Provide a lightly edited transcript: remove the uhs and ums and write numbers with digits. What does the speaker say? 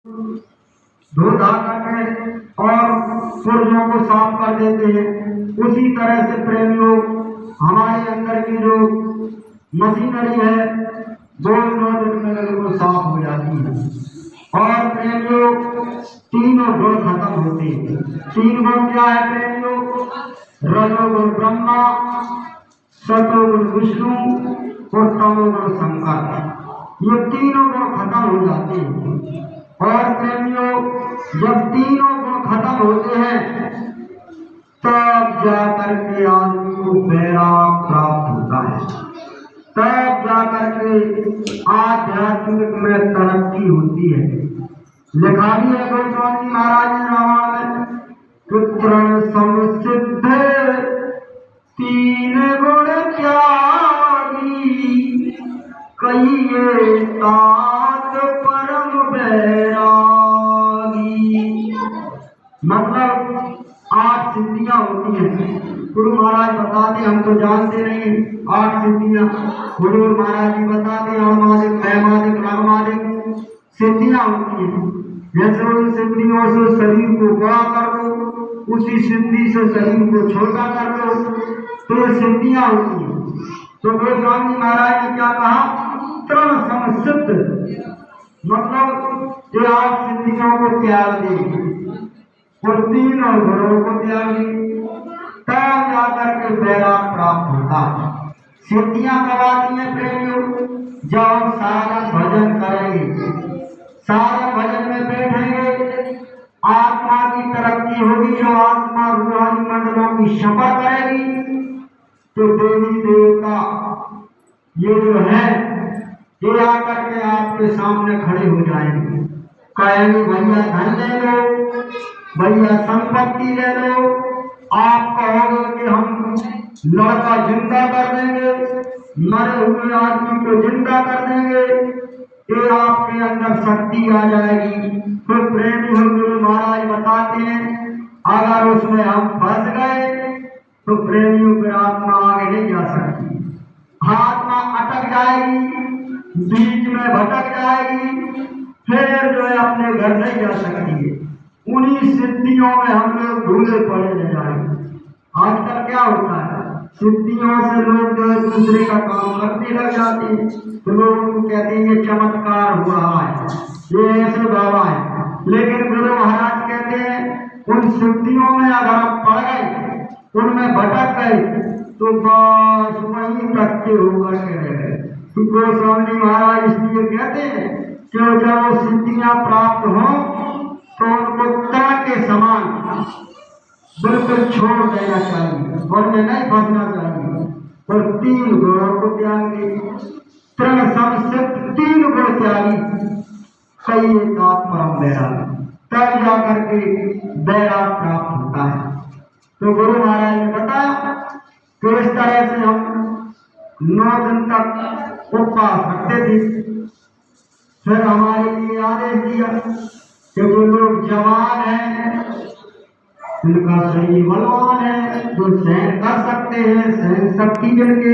धो धा करके और पुर्जों को साफ कर देते हैं। उसी तरह से प्रेमियों हमारे अंदर की जो मशीनरी है 2-9 दिन में बिल्कुल साफ हो जाती है। और प्रेमियों तीनों गुण खत्म होते हैं। 3 गुण क्या है प्रेमियों? रजोगुण ब्रह्मा, सतोगुण विष्णु और तमोगुण शंकर। ये तीनों गुण खत्म हो जाते हैं। और प्रेमियों जब तीनों गुण खत्म होते हैं तब जाकर के आदमी को वैराग प्राप्त होता है। तब जाकर के आध्यात्मिक में तरक्की होती है। लिखा भी है गोस्वामी महाराज ने रामायण में, पुत्र समसिद्ध 3 गुण त्यागी, कहिए तात परम वैरागी। मतलब 8 सिद्धियां होती हैं। गुरु महाराज बताते, हम तो जानते नहीं 8 सिद्धियां। गुरु महाराज जी बताते अणमादिक, नैमादिक, नवमादिक सिद्धियां होती हैं। जैसे उन सिद्धियों से शरीर को बड़ा कर दो, उसी सिद्धि से शरीर को छोटा कर दो, तो ये सिद्धियां होती हैं। तो गोस्वामी महाराज ने क्या कहा? तृण समसिद्ध, मतलब ये 8 सिद्धियों को त्याग दे और 3 गुणों को त्याग दे, तब जाकर के वैराग प्राप्त होता है। सिद्धियां कब आती हैं प्रेमियों? जब हम साधन भजन करेंगे, साधन भजन में बैठेंगे, आत्मा की तरक्की होगी। जो आत्मा रूहानी मंडलों की शपथ करेगी तो देवी देवता ये जो है ये आकर के आपके सामने खड़े हो जाएंगे। कहेंगे भैया धन ले लो, भैया संपत्ति ले लो। आप कहोगे कि हम लड़का जिंदा कर देंगे, मरे हुए आदमी को जिंदा कर देंगे, ये आपके अंदर शक्ति आ जाएगी। तो प्रेमी गुरु महाराज बताते हैं अगर उसमें हम फंस गए तो प्रेमियों की आत्मा आगे नहीं जा सकती। आत्मा अटक जाएगी, बीच में भटक जाएगी, फिर जो है अपने घर नहीं जा सकती है। उन्हीं सिद्धियों में हम लोग भूले पड़े रह जाएंगे। आजकल क्या होता है, सिद्धियों से लोग जो है दूसरे का काम करने लग जाते हैं। तो लोग कहते हैं ये चमत्कार हो रहा है, ये ऐसे बाबा है। लेकिन गुरु महाराज कहते हैं उन सिद्धियों में अगर आप पड़ गए, उनमें भटक गए, तो बस वहीं तक के होकर के रह गए। गोस्वामी महाराज इसलिए कहते हैं कि जब वो सिद्धियां प्राप्त हों तो उनको तृण के समान बिल्कुल छोड़ देना चाहिए, उनमें नहीं फंसना चाहिए। और 3 गुणों को त्यागी, तृण समसिद्ध 3 गुण त्यागी, कहिए तात परम वैरागी, तब जाकर के वैराग प्राप्त होता है। तो गुरु महाराज ने बताया कि इस तरह से हम 9 दिन तक उपवास रखते थे। फिर हमारे लिए आदेश दिया कि जो लोग जवान हैं, उनका शरीर बलवान है, जो सहन कर सकते हैं, सहन शक्ति जिनके